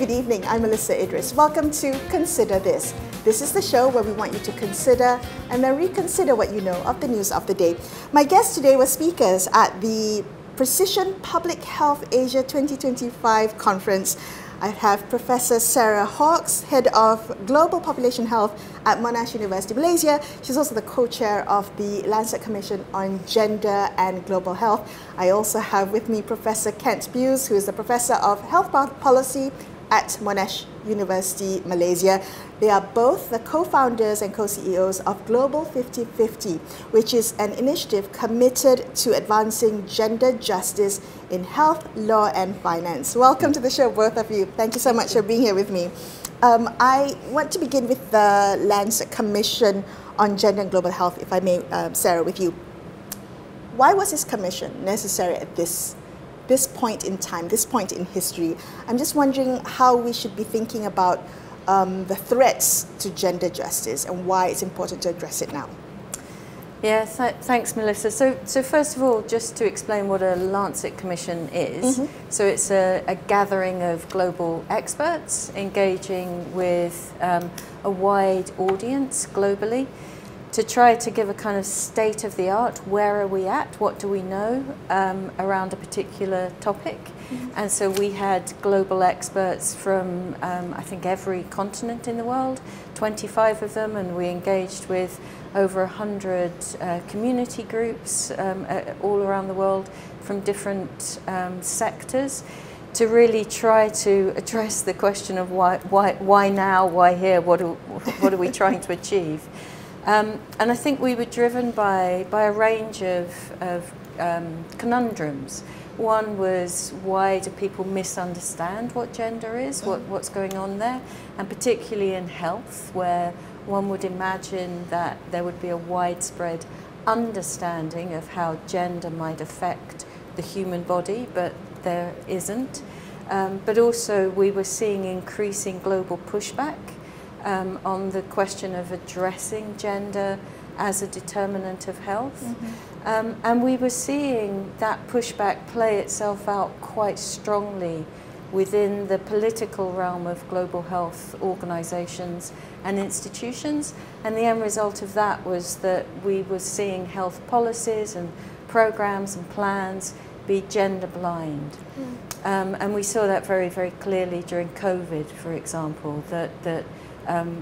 good evening. I'm Melisa Idris. Welcome to Consider This. This is the show where we want you to consider and then reconsider what you know of the news of the day. My guests today were speakers at the Precision Public Health Asia 2025 conference. I have Professor Sarah Hawkes, Head of Global Population Health at Monash University Malaysia. She's also the co-chair of the Lancet Commission on Gender and Global Health. I also have with me Professor Kent Buse, who is the Professor of Health Policy at Monash University Malaysia. They are both the co-founders and co-CEOs of Global 50/50, which is an initiative committed to advancing gender justice in health, law and finance. Welcome to the show, both of you. Thank you so much for being here with me. I want to begin with the Lancet Commission on Gender and Global Health, if I may, Sarah, with you. Why was this commission necessary at this point in time, this point in history? I'm just wondering how we should be thinking about the threats to gender justice and why it's important to address it now. Yeah, thanks, Melissa. So first of all, just to explain what a Lancet Commission is. So it's a gathering of global experts engaging with a wide audience globally to try to give a kind of state of the art. Where are we at? What do we know around a particular topic? And so we had global experts from, I think, every continent in the world, 25 of them, and we engaged with over 100 community groups all around the world from different sectors to really try to address the question of why now, why here, what are we trying to achieve? And I think we were driven by a range of conundrums. One was, why do people misunderstand what gender is, what's going on there, and particularly in health, where one would imagine that there would be a widespread understanding of how gender might affect the human body, but there isn't. But also we were seeing increasing global pushback on the question of addressing gender as a determinant of health. And we were seeing that pushback play itself out quite strongly within the political realm of global health organizations and institutions. And the end result of that was that we were seeing health policies and programs and plans be gender blind. And we saw that very, very clearly during COVID, for example, that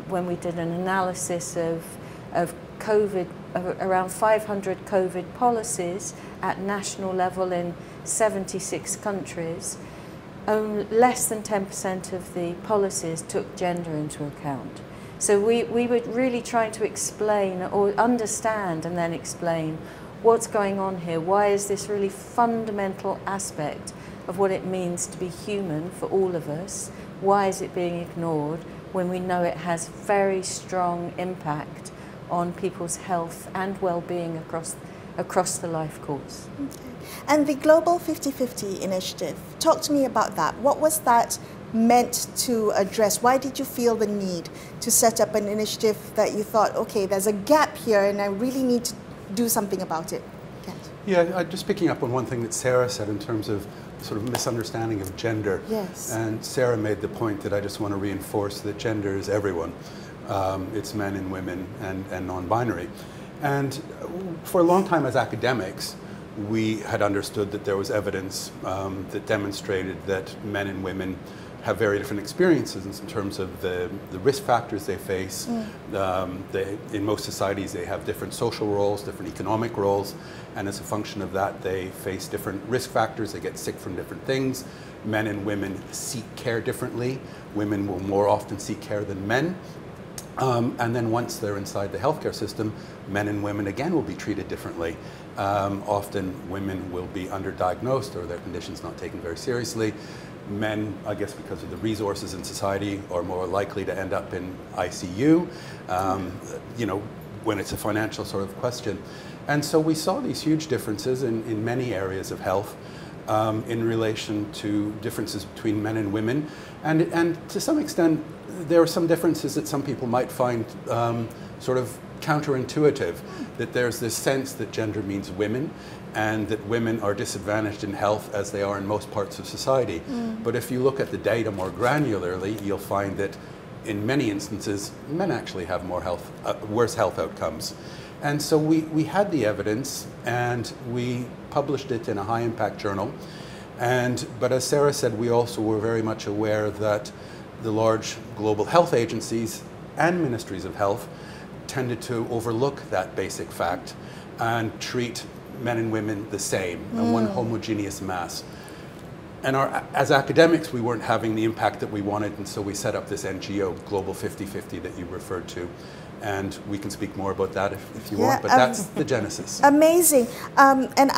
when we did an analysis of COVID, around 500 COVID policies at national level in 76 countries, less than 10% of the policies took gender into account. So we were really trying to explain or understand and then explain what's going on here. Why is this really fundamental aspect of what it means to be human for all of us? Why is it being ignored when we know it has very strong impact on people's health and well-being across the life course? Okay. And the Global 50/50 initiative, talk to me about that. What was that meant to address? Why did you feel the need to set up an initiative that you thought, okay, there's a gap here and I really need to do something about it? Kent? Yeah, just picking up on one thing that Sarah said in terms of sort of misunderstanding of gender. Yes. And Sarah made the point that I just want to reinforce that gender is everyone. It's men and women and non-binary. And for a long time as academics, we had understood that there was evidence that demonstrated that men and women have very different experiences in terms of the risk factors they face. In most societies they have different social roles, different economic roles, and as a function of that they face different risk factors, they get sick from different things. Men and women seek care differently. Women will more often seek care than men. And then once they're inside the healthcare system, men and women again will be treated differently. Often women will be underdiagnosed or their conditions not taken very seriously. Men, I guess because of the resources in society, are more likely to end up in ICU, you know, when it's a financial sort of question. And so we saw these huge differences in many areas of health. in relation to differences between men and women. And to some extent, there are some differences that some people might find sort of counterintuitive, that there's this sense that gender means women, and that women are disadvantaged in health as they are in most parts of society. But if you look at the data more granularly, you'll find that in many instances, men actually have more worse health outcomes. And so we had the evidence, and we published it in a high-impact journal. But as Sarah said, we also were very much aware that the large global health agencies and ministries of health tended to overlook that basic fact and treat men and women the same, and one homogeneous mass. And as academics, we weren't having the impact that we wanted, and so we set up this NGO, Global 50/50, that you referred to. And we can speak more about that if you want, but that's the genesis. Amazing. And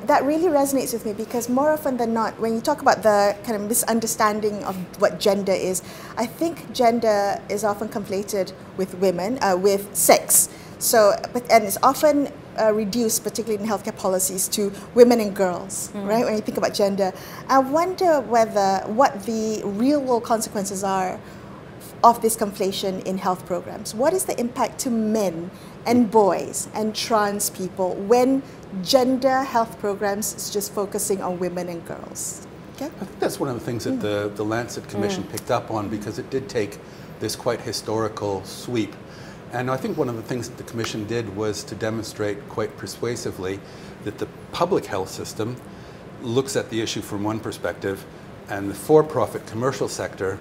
that really resonates with me, because more often than not, when you talk about the kind of misunderstanding of what gender is, I think gender is often conflated with women, with sex. So, and it's often reduced, particularly in healthcare policies, to women and girls, right? When you think about gender, I wonder what the real world consequences are of this conflation in health programs. What is the impact to men and boys and trans people when gender health programs is just focusing on women and girls? Okay. I think that's one of the things that the Lancet Commission picked up on, because it did take this quite historical sweep. And I think one of the things that the Commission did was to demonstrate quite persuasively that the public health system looks at the issue from one perspective, and the for-profit commercial sector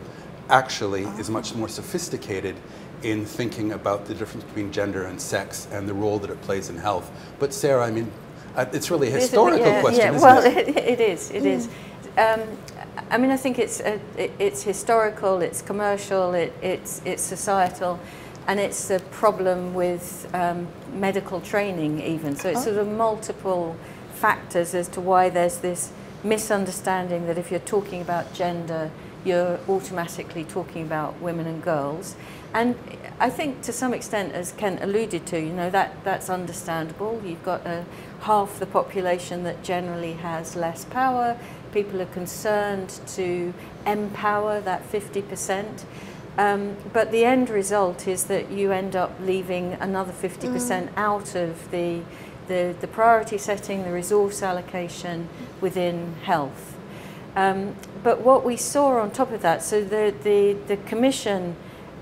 actually is much more sophisticated in thinking about the difference between gender and sex and the role that it plays in health. But Sarah, I mean, it's really a historical question, isn't it? It is. It is. I mean, I think it's historical, it's commercial, it's societal, and it's a problem with medical training even. So it's sort of multiple factors as to why there's this misunderstanding that if you're talking about gender, you're automatically talking about women and girls. And I think to some extent, as Kent alluded to, you know, that's understandable. You've got half the population that generally has less power. People are concerned to empower that 50%. But the end result is that you end up leaving another 50% out of the priority setting, the resource allocation within health. But what we saw on top of that, so the Commission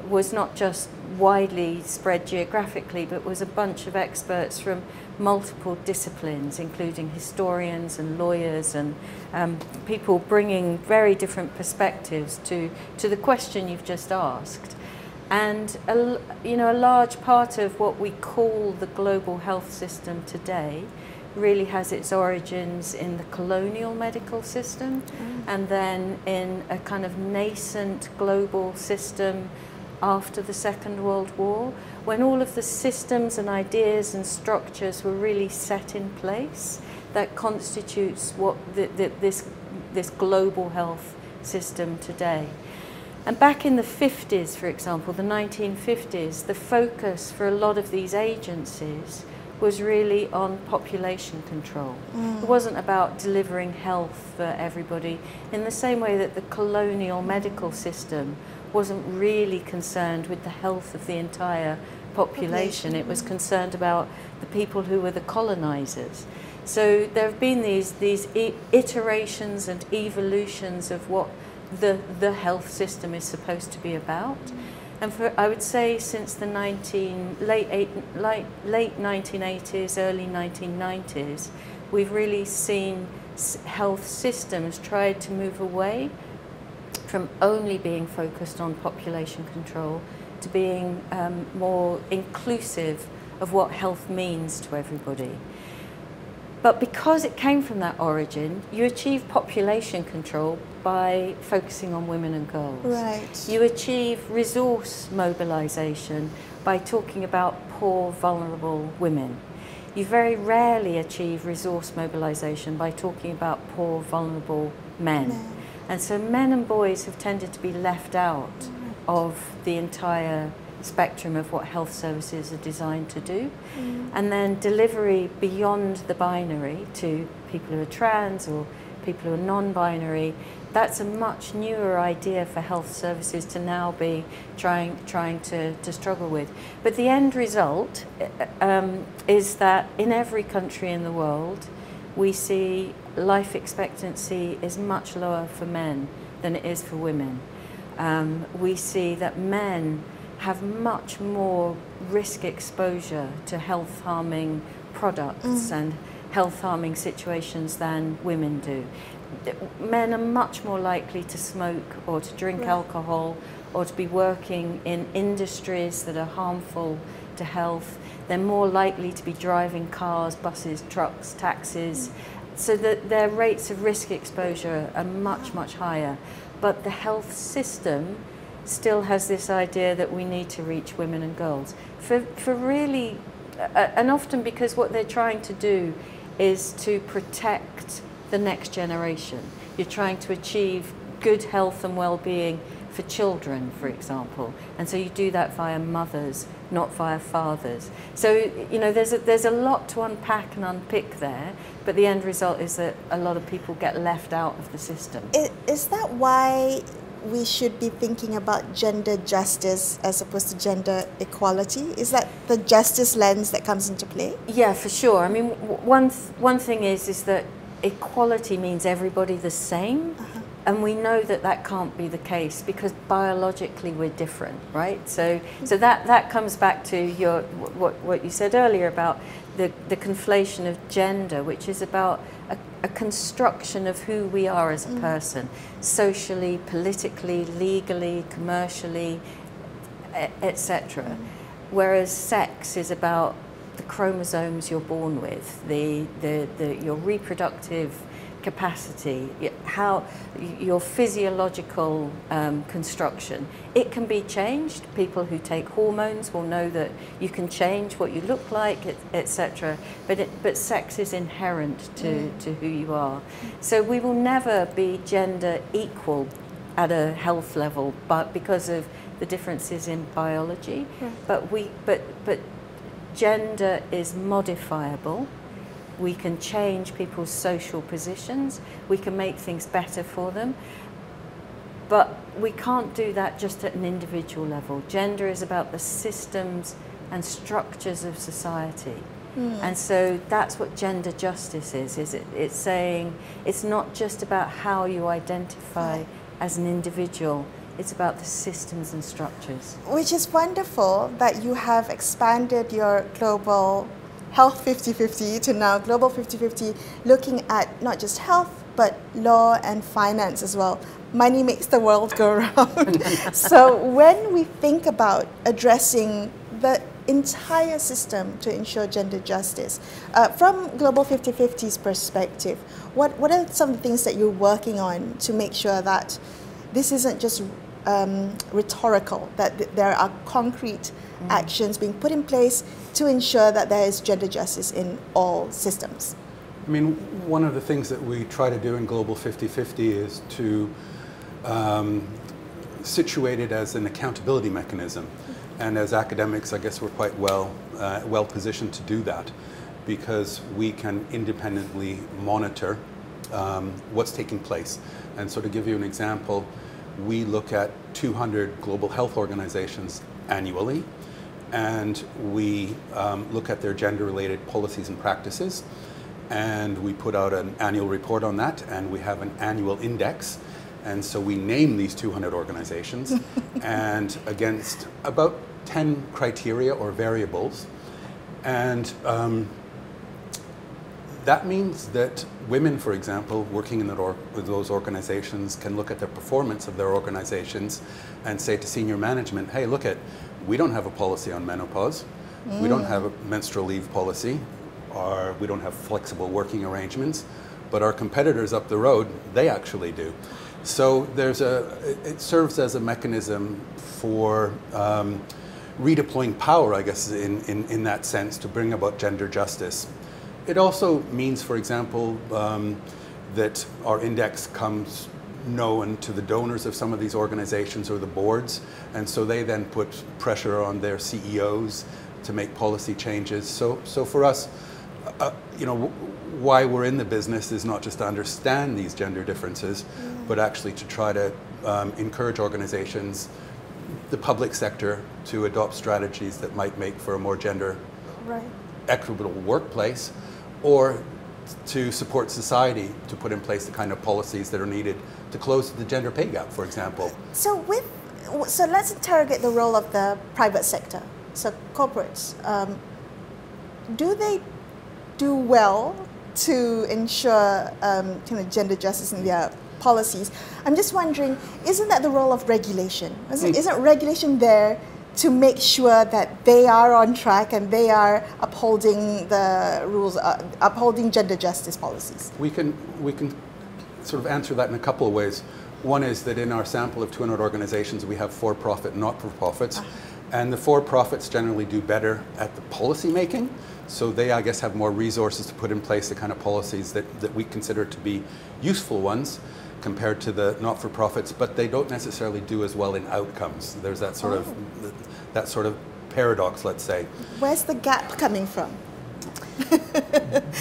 was not just widely spread geographically, but was a bunch of experts from multiple disciplines, including historians and lawyers and people bringing very different perspectives to the question you've just asked. And you know, a large part of what we call the global health system today really has its origins in the colonial medical system, and then in a kind of nascent global system after the Second World War, when all of the systems and ideas and structures were really set in place that constitutes what this global health system today. And back in the 50s, for example, the 1950s, the focus for a lot of these agencies was really on population control. It wasn't about delivering health for everybody, in the same way that the colonial medical system wasn't really concerned with the health of the entire population. It was concerned about the people who were the colonizers. So there have been these iterations and evolutions of what the health system is supposed to be about. And I would say since the late 1980s, early 1990s, we've really seen health systems try to move away from only being focused on population control to being more inclusive of what health means to everybody. But because it came from that origin, you achieve population control by focusing on women and girls. Right. You achieve resource mobilization by talking about poor, vulnerable women. You very rarely achieve resource mobilization by talking about poor, vulnerable men. And so men and boys have tended to be left out of the entire spectrum of what health services are designed to do. And then delivery beyond the binary to people who are trans or people who are non-binary, that's a much newer idea for health services to now be trying to struggle with. But the end result is that in every country in the world, we see life expectancy is much lower for men than it is for women. We see that men have much more risk exposure to health-harming products and health-harming situations than women do. Men are much more likely to smoke or to drink alcohol or to be working in industries that are harmful to health. They're more likely to be driving cars, buses, trucks, taxis, so that their rates of risk exposure are much, much higher. But the health system still has this idea that we need to reach women and girls. For really, and often because what they're trying to do is to protect the next generation. You're trying to achieve good health and well-being for children, for example, and so you do that via mothers, not via fathers. So, you know, there's a lot to unpack and unpick there, but the end result is that a lot of people get left out of the system. Is that why we should be thinking about gender justice as opposed to gender equality? Is that the justice lens that comes into play? Yeah, for sure. I mean, one thing is that equality means everybody the same. And we know that that can't be the case because biologically we're different, right? So that comes back to your what you said earlier about the conflation of gender, which is about a construction of who we are as a person, socially, politically, legally, commercially, etc. Whereas sex is about the chromosomes you're born with, your reproductive capacity, how your physiological construction. It can be changed. People who take hormones will know that you can change what you look like, etc. But sex is inherent to who you are. So we will never be gender equal at a health level, but because of the differences in biology. But gender is modifiable. We can change people's social positions, we can make things better for them, but we can't do that just at an individual level. Gender is about the systems and structures of society. And so that's what gender justice is. It's saying it's not just about how you identify as an individual, it's about the systems and structures. Which is wonderful that you have expanded your global Health 50-50 to now Global 50-50, looking at not just health, but law and finance as well. Money makes the world go round. So when we think about addressing the entire system to ensure gender justice, from Global 50-50's perspective, what are some of the things that you're working on to make sure that this isn't just rhetorical, that there are concrete actions being put in place to ensure that there is gender justice in all systems? I mean, one of the things that we try to do in Global 50-50 is to situate it as an accountability mechanism. And as academics, I guess we're quite well positioned to do that because we can independently monitor what's taking place. And so to give you an example, we look at 200 global health organizations annually, and we look at their gender-related policies and practices, and we put out an annual report on that, and we have an annual index, and so we name these 200 organizations, and against about 10 criteria or variables, and that means that women, for example, working in those organizations can look at the performance of their organizations and say to senior management, hey, look we don't have a policy on menopause, we don't have a menstrual leave policy, or we don't have flexible working arrangements, but our competitors up the road, they actually do. So it serves as a mechanism for redeploying power, I guess, in that sense, to bring about gender justice. It also means, for example, that our index comes known to the donors of some of these organizations or the boards, and so they then put pressure on their CEOs to make policy changes. So for us, you know, why we're in the business is not just to understand these gender differences, but actually to try to encourage organizations, the public sector, to adopt strategies that might make for a more gender equitable workplace, or to support society to put in place the kind of policies that are needed to close the gender pay gap, for example. So let's interrogate the role of the private sector. So corporates, do they do well to ensure kind of gender justice in their policies? I'm just wondering, isn't that the role of regulation? Isn't regulation there to make sure that they are on track and they are upholding the rules, upholding gender justice policies? We can sort of answer that in a couple of ways. One is that in our sample of 200 organizations, we have for-profit, not-for-profits. And the for-profits generally do better at the policy making. So they, I guess, have more resources to put in place the kind of policies that we consider to be useful ones compared to the not-for-profits, but they don't necessarily do as well in outcomes. There's that sort of paradox, let's say. Where's the gap coming from?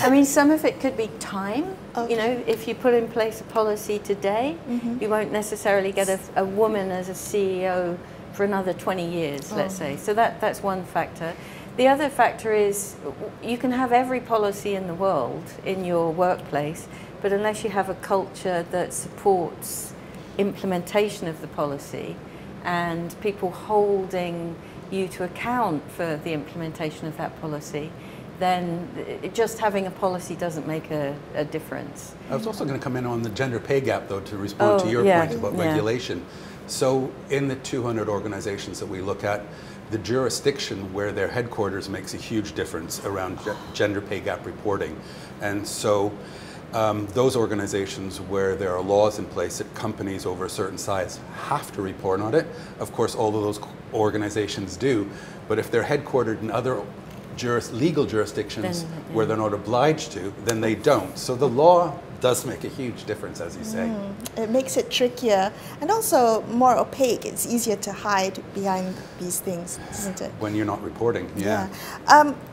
I mean, some of it could be time. Okay. You know, if you put in place a policy today, you won't necessarily get a woman as a CEO for another 20 years, let's say. So that's one factor. The other factor is you can have every policy in the world in your workplace, but unless you have a culture that supports implementation of the policy and people holding you to account for the implementation of that policy, then just having a policy doesn't make a difference. I was also going to come in on the gender pay gap, though, to respond to your point about regulation. So in the 200 organizations that we look at, the jurisdiction where their headquarters makes a huge difference around gender pay gap reporting. And so those organizations where there are laws in place that companies over a certain size have to report on it, of course all of those organizations do, but if they're headquartered in other legal jurisdictions where they're not obliged to, then they don't. So the law does make a huge difference, as you say. It makes it trickier and also more opaque. It's easier to hide behind these things, isn't it? When you're not reporting,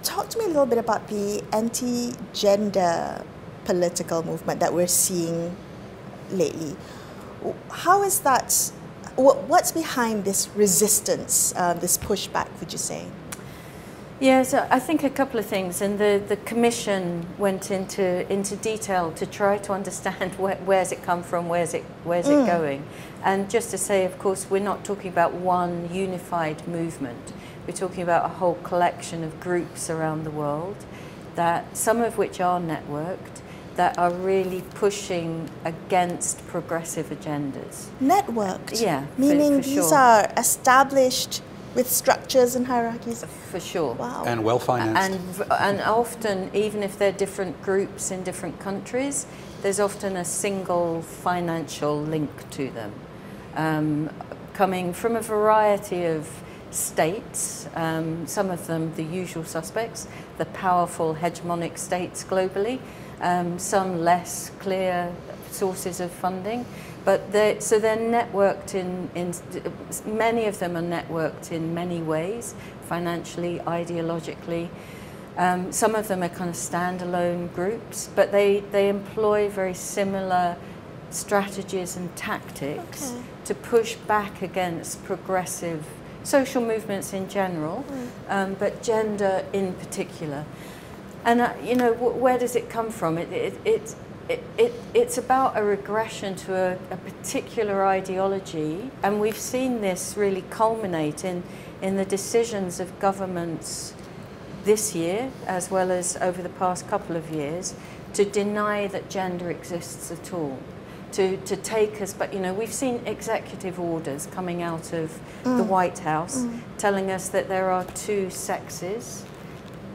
Talk to me a little bit about the anti-gender political movement that we're seeing lately. How is that, what's behind this resistance, this pushback, would you say? Yeah, so I think a couple of things, and the commission went into detail to try to understand where's it come from, where's it going, and just to say, of course, we're not talking about one unified movement. We're talking about a whole collection of groups around the world, that some of which are networked, that are really pushing against progressive agendas. Networked? Yeah, meaning for these sure. are established with structures and hierarchies? For sure. Wow. And well financed. And often, even if they're different groups in different countries, there's often a single financial link to them, coming from a variety of states, some of them the usual suspects, the powerful hegemonic states globally, some less clear sources of funding. But they're networked in many of them are networked in many ways, financially, ideologically. Some of them are kind of standalone groups, but they employ very similar strategies and tactics to push back against progressive social movements in general, but gender in particular. And you know, where does it come from? It's about a regression to a particular ideology, and we've seen this really culminate in the decisions of governments this year, as well as over the past couple of years, to deny that gender exists at all. To take us, but you know, we've seen executive orders coming out of the White House telling us that there are two sexes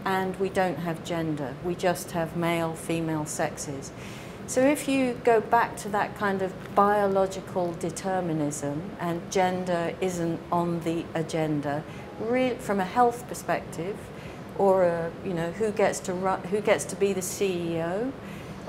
and we don't have gender, we just have male, female sexes. So if you go back to that kind of biological determinism and gender isn't on the agenda, from a health perspective, or you know, who gets to be the CEO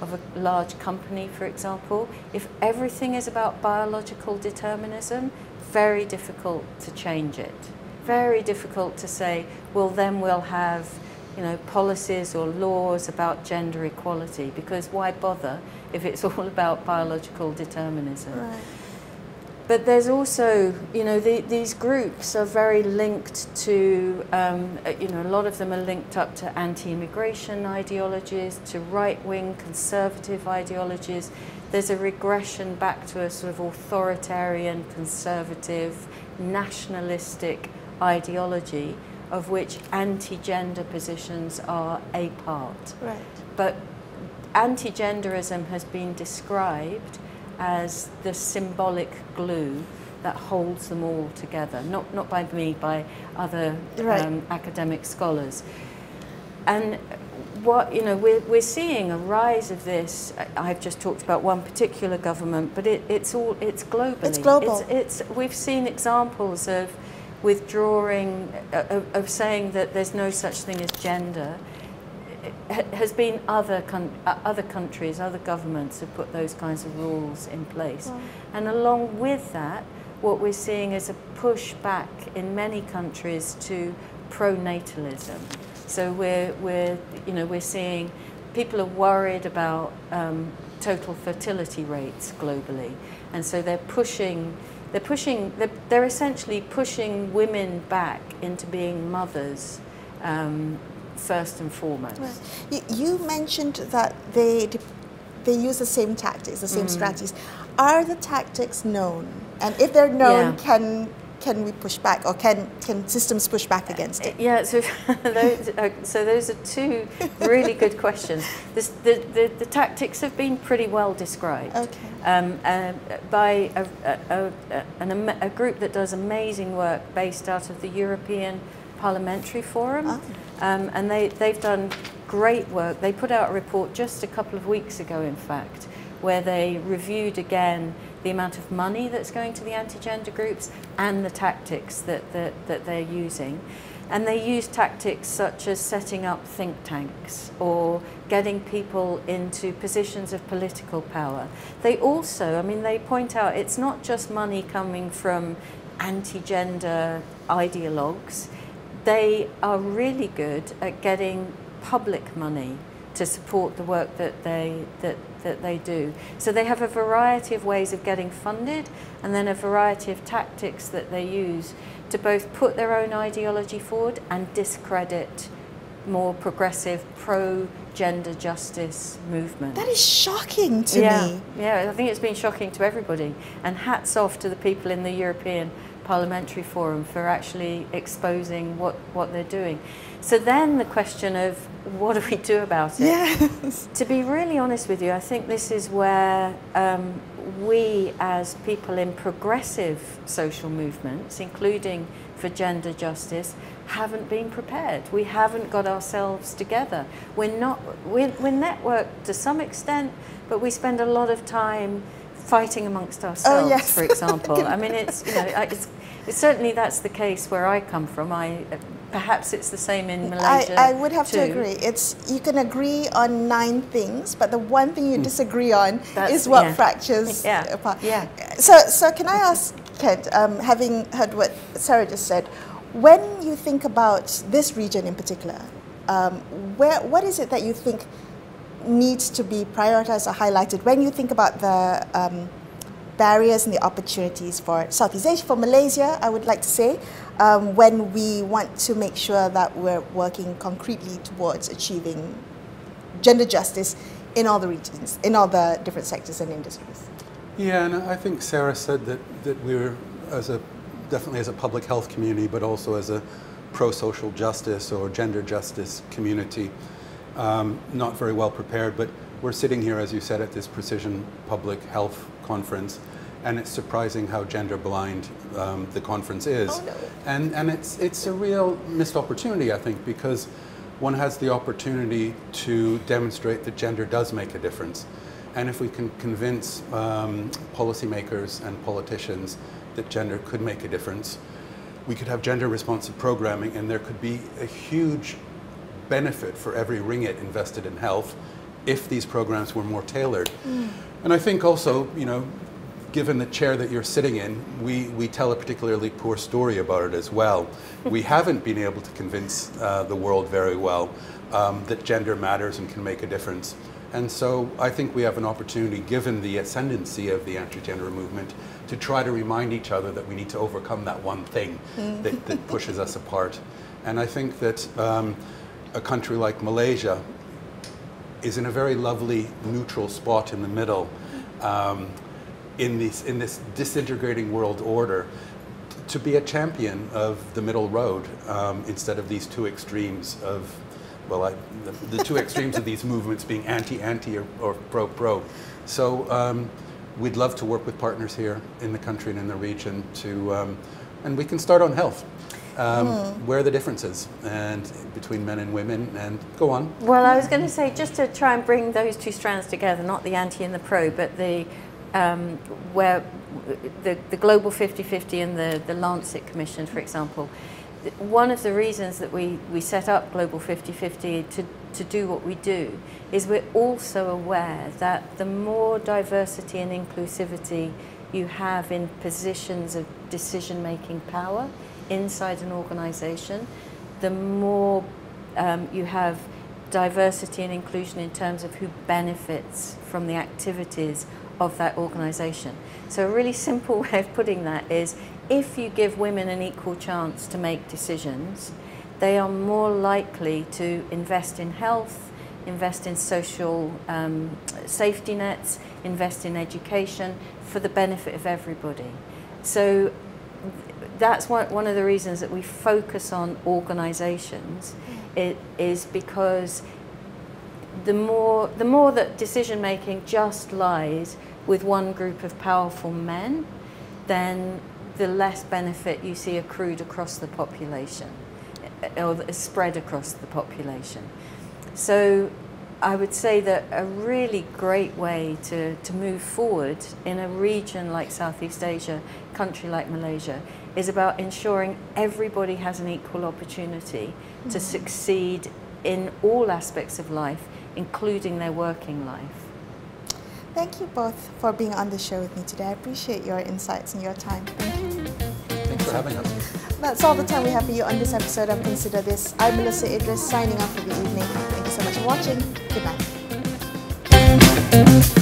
of a large company, for example, if everything is about biological determinism, very difficult to change it. Very difficult to say, well, then we'll have, you know, policies or laws about gender equality, because why bother if it's all about biological determinism? Right. But there's also, you know, these groups are very linked to, you know, a lot of them are linked up to anti-immigration ideologies, to right-wing conservative ideologies. There's a regression back to a sort of authoritarian, conservative, nationalistic ideology of which anti-gender positions are a part. Right. But anti-genderism has been described as the symbolic glue that holds them all together, not by me, by other academic scholars. And what, you know, we're seeing a rise of this. I've just talked about one particular government, but it's globally. It's global. We've seen examples of withdrawing, of saying that there's no such thing as gender. Has been other countries, other governments have put those kinds of rules in place. Wow. And along with that, what we're seeing is a push back in many countries to pronatalism. So we're seeing people are worried about total fertility rates globally, and so they're essentially pushing women back into being mothers. First and foremost. Right. You mentioned that they use the same tactics, the same strategies. Are the tactics known? And if they're known, can we push back, or can systems push back against it? Yeah, so those are two really good questions. The tactics have been pretty well described by a group that does amazing work based out of the European Parliamentary Forum. And they've done great work. They put out a report just a couple of weeks ago, in fact, where they reviewed again the amount of money that's going to the anti-gender groups and the tactics that they're using. And they use tactics such as setting up think tanks or getting people into positions of political power. They also, I mean, they point out it's not just money coming from anti-gender ideologues. They are really good at getting public money to support the work that they do. So they have a variety of ways of getting funded, and then a variety of tactics that they use to both put their own ideology forward and discredit more progressive pro-gender justice movements. That is shocking to me. Yeah, I think it's been shocking to everybody. And hats off to the people in the European Parliamentary Forum for actually exposing what they're doing. So then the question of what do we do about it? Yes. To be really honest with you, I think this is where we as people in progressive social movements, including for gender justice, haven't been prepared. We haven't got ourselves together. We're networked to some extent, but we spend a lot of time fighting amongst ourselves, for example. I mean, it's certainly that's the case where I come from. Perhaps it's the same in Malaysia. I would have to agree. You can agree on 9 things, but the one thing you disagree on is what fractures apart. Yeah. So can I ask Kent, having heard what Sarah just said, when you think about this region in particular, what is it that you think needs to be prioritized or highlighted when you think about the barriers and the opportunities for Southeast Asia, for Malaysia, I would like to say, when we want to make sure that we're working concretely towards achieving gender justice in all the regions, in all the different sectors and industries? Yeah, and I think Sarah said that we're, definitely as a public health community, but also as a pro-social justice or gender justice community, not very well prepared, but we're sitting here, as you said, at this Precision Public Health Conference, and it's surprising how gender blind the conference is. Oh, no. And it's a real missed opportunity, I think, because one has the opportunity to demonstrate that gender does make a difference. And if we can convince policymakers and politicians that gender could make a difference, we could have gender responsive programming, and there could be a huge benefit for every ringgit invested in health if these programs were more tailored. And I think also, given the chair that you're sitting in, we tell a particularly poor story about it as well. We haven't been able to convince the world very well that gender matters and can make a difference. And so I think we have an opportunity, given the ascendancy of the anti-gender movement, to try to remind each other that we need to overcome that one thing that pushes us apart. And I think that a country like Malaysia is in a very lovely neutral spot in the middle in this disintegrating world order, to be a champion of the middle road instead of these two extremes of, well, the two extremes of these movements being anti-anti or pro-pro. So we'd love to work with partners here in the country and in the region to, and we can start on health. Where are the differences and between men and women, and go on. Well, I was going to say, just to try and bring those two strands together, not the anti and the pro, but the where the global 50-50 and the Lancet Commission, for example. One of the reasons that we set up global 50-50 to do what we do is we're also aware that the more diversity and inclusivity you have in positions of decision-making power inside an organization, the more you have diversity and inclusion in terms of who benefits from the activities of that organization. So a really simple way of putting that is, if you give women an equal chance to make decisions, they are more likely to invest in health, invest in social safety nets, invest in education for the benefit of everybody. So that's one of the reasons that we focus on organizations. It is because the more that decision making just lies with one group of powerful men, then the less benefit you see accrued across the population, or spread across the population. So I would say that a really great way to move forward in a region like Southeast Asia, a country like Malaysia, is about ensuring everybody has an equal opportunity to succeed in all aspects of life, including their working life. Thank you both for being on the show with me today. I appreciate your insights and your time. Thank you. Thanks for having us. That's all the time we have for you on this episode of Consider This. I'm Melisa Idris, signing off for the evening. Thank you so much for watching. Good night.